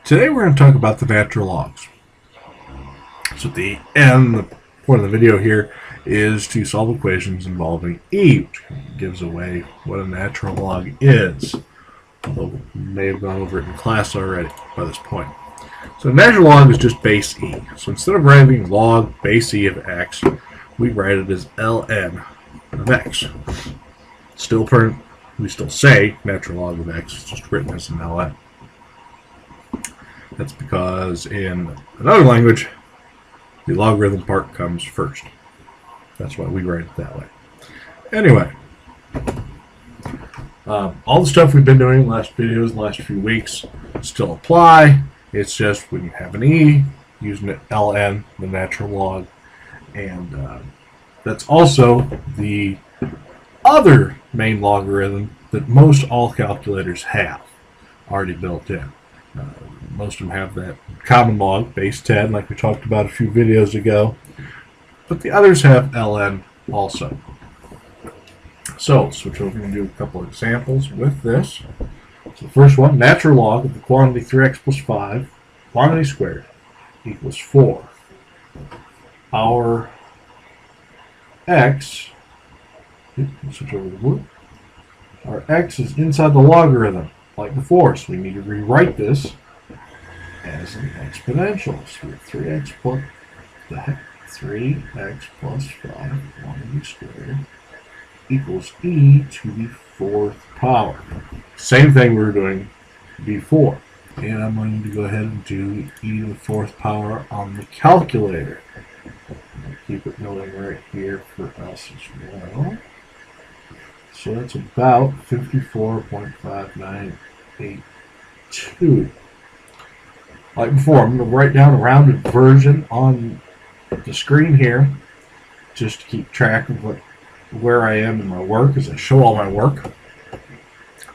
Today we're going to talk about the natural logs. So at the end, the point of the video here is to solve equations involving E, which gives away what a natural log is. Although we may have gone over it in class already by this point. So natural log is just base E. So instead of writing log base E of x, we write it as ln of x. We still say natural log of x, it's just written as an ln. That's because in another language, the logarithm part comes first. That's why we write it that way. Anyway, all the stuff we've been doing in the last videos, the last few weeks, still apply. It's just when you have an E, using it ln, the natural log. And that's also the other main logarithm that most all calculators have already built in. Most of them have that common log, base 10, like we talked about a few videos ago. But the others have ln also. So, let's switch over and do a couple of examples with this. So the first one, natural log of the quantity 3x plus 5, quantity squared, equals 4. Our x, switch over to blue. Our x is inside the logarithm, like before, so we need to rewrite this as an exponential. So we have 3x plus 5 quantity squared equals e to the 4th power. Same thing we were doing before. And I'm going to go ahead and do e to the 4th power on the calculator. I'll keep it going right here for us as well. So that's about 54.5982. Like before, I'm going to write down a rounded version on the screen here just to keep track of where I am in my work as I show all my work.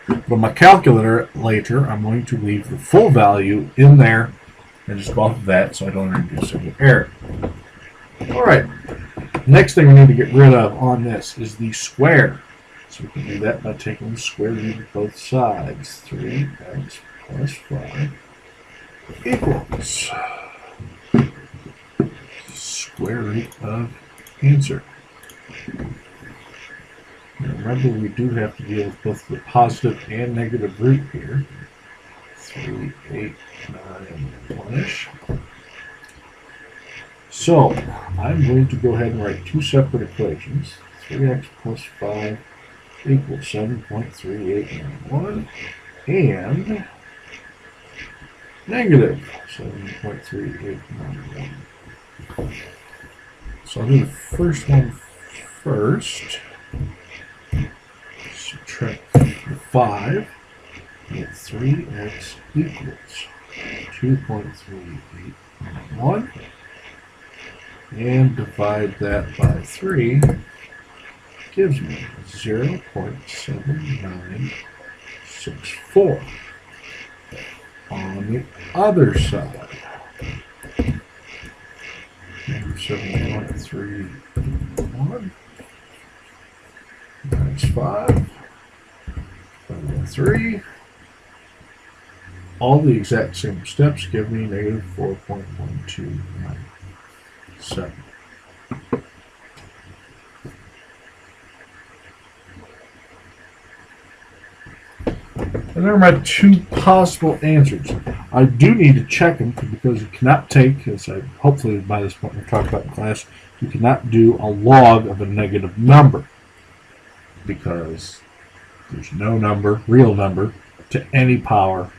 But on my calculator later, I'm going to leave the full value in there and just go off of that so I don't introduce any error. Alright, next thing we need to get rid of on this is the square. So we can do that by taking the square root of both sides. 3x plus 5 equals square root of answer. Now remember, we do have to deal with both the positive and negative root here. 3, 8, 9, 1-ish. So I'm going to go ahead and write two separate equations. 3x plus 5 equals 7.3891 and negative 7.3891. So I'll do the first one first. Subtract 5. Get 3x equals 2.3891 and divide that by 3 gives me 0.7964. On the other side, 7.31 minus 5 by 3. All the exact same steps give me negative 4.1297. And there are my two possible answers. I do need to check them because you cannot take, as I hopefully by this point we'll talk about in class, you cannot do a log of a negative number because there's no number, real number, to any power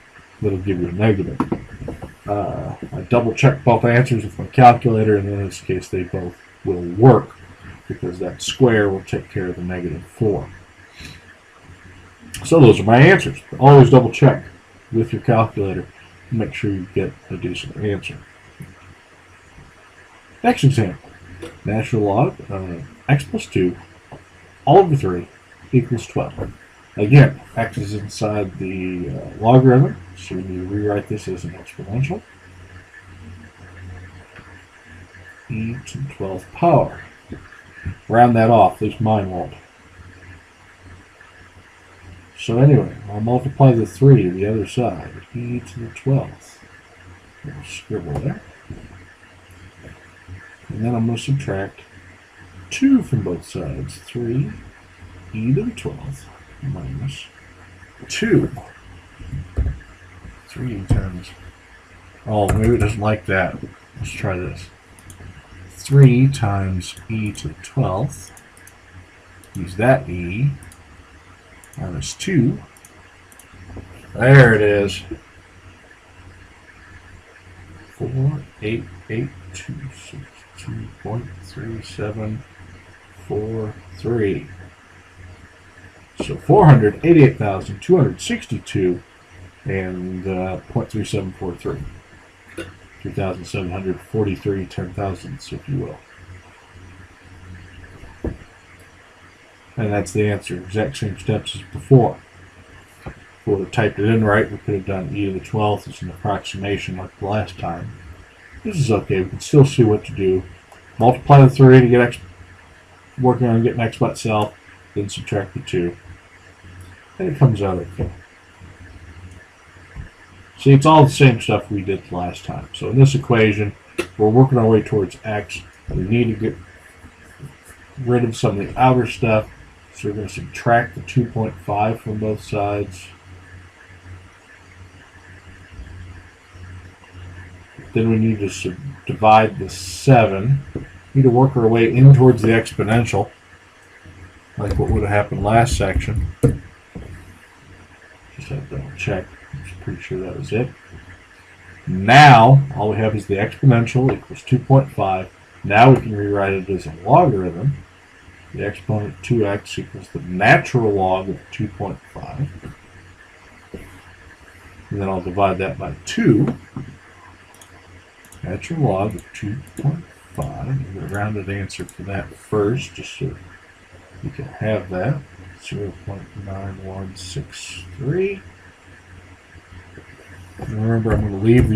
that'll give you a negative. I double checked both answers with my calculator, and in this case they both will work because that square will take care of the negative 4. So those are my answers. Always double check with your calculator and make sure you get a decent answer. Next example. Natural log of x plus 2 all over 3 equals 12. Again, x is inside the logarithm, so we need to rewrite this as an exponential. E to the 12th power. Round that off, at least mine won't. So anyway, I'll multiply the 3 to the other side. E to the 12th Little scribble there. And then I'm going to subtract 2 from both sides. 3 e to the 12th minus 2. 3 times. Oh, maybe it doesn't like that. Let's try this. 3 times e to the 12th. Use that e. Minus 2. There it is. 488,262.3743. So 488,262 and 0.3743. 3,743 10,000ths, if you will. And that's the answer. Exact same steps as before. If we would have typed it in right, we could have done e to the 12th as an approximation like the last time. This is okay. We can still see what to do. Multiply the 3 to get working on getting x by itself, then subtract the 2. And it comes out okay. See, it's all the same stuff we did last time. So in this equation, we're working our way towards x. We need to get rid of some of the outer stuff. So we're going to subtract the 2.5 from both sides. Then we need to divide the 7. We need to work our way in towards the exponential, like what would have happened last section. Just have to double check. I'm pretty sure that was it. Now, all we have is the exponential equals 2.5. Now we can rewrite it as a logarithm. The exponent 2x equals the natural log of 2.5. And then I'll divide that by 2. Natural log of 2.5. I'm going to round an answer for that first, just so you can have that. 0.9163. And remember, I'm going to leave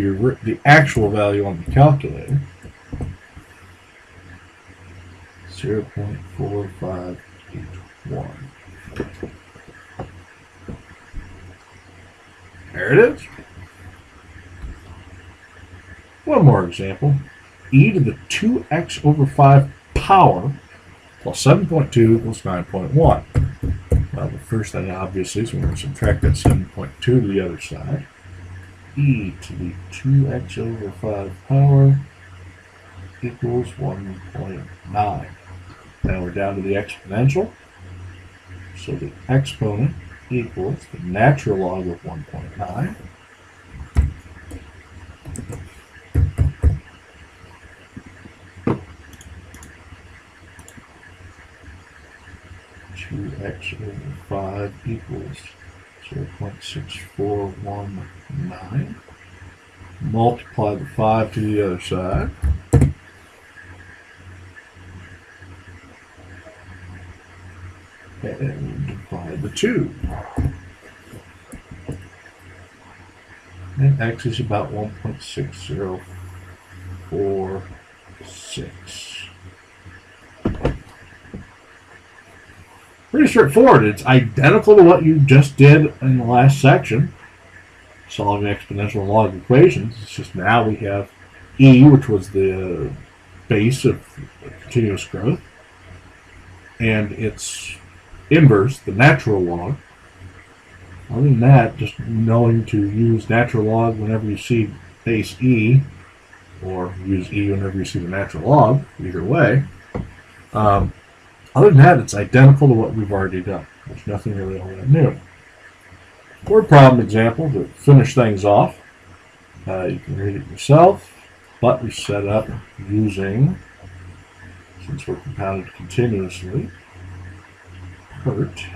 the actual value on the calculator. 0.4581. There it is. One more example. E to the 2x over 5 power plus 7.2 equals 9.1. Well, the first thing obviously is we're going to subtract that 7.2 to the other side. E to the 2x over 5 power equals 1.9. Now we're down to the exponential. So the exponent equals the natural log of 1.9. X over 5 equals 0.6419. Multiply the 5 to the other side. And divide the 2. And x is about 1.6046. Pretty straightforward. It's identical to what you just did in the last section, solving exponential and log equations. It's just now we have e, which was the base of continuous growth, and its inverse, the natural log. Other than that, just knowing to use natural log whenever you see base e, or use e whenever you see the natural log, either way. Other than that, it's identical to what we've already done. There's nothing really all that new. Word problem example to finish things off. You can read it yourself, but we set up using, since we're compounded continuously, PERT.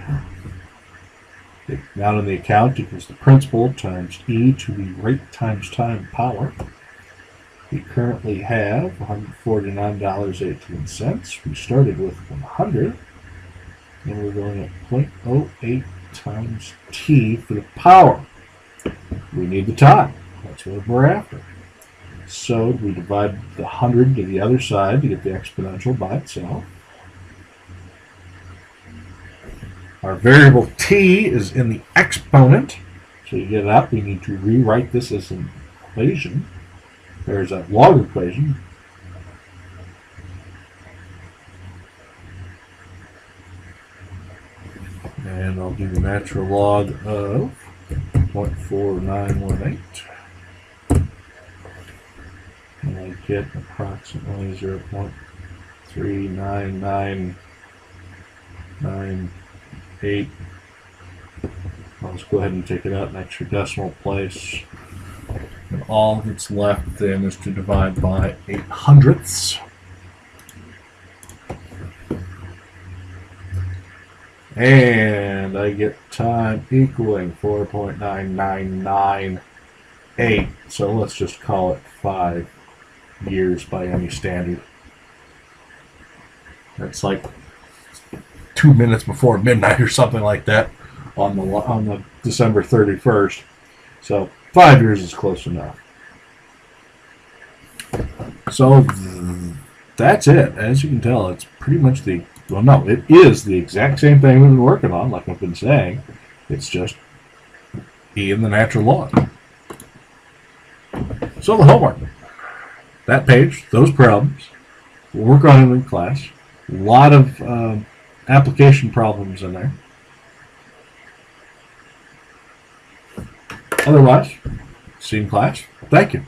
The amount in the account equals the principal times e to the rate times time power. We currently have $149.18. We started with 100, and we're going at 0.08 times t for the power. We need the time. That's what we're after. So we divide the 100 to the other side to get the exponential by itself. Our variable t is in the exponent. So to get it up, we need to rewrite this as an equation. There's that log equation. And I'll do the natural log of 0.4918. And I get approximately 0.39998. I'll just go ahead and take it out an extra decimal place. And all that's left then is to divide by 800ths. And I get time equaling 4.9998. So let's just call it 5 years by any standard. That's like 2 minutes before midnight or something like that on the December 31st. So 5 years is close enough. So that's it. As you can tell, it's pretty much it is the exact same thing we've been working on, like I've been saying. It's just E in the natural log. So the homework. That page, those problems, we'll work on them in class. A lot of application problems in there. Otherwise, see you in class. Thank you.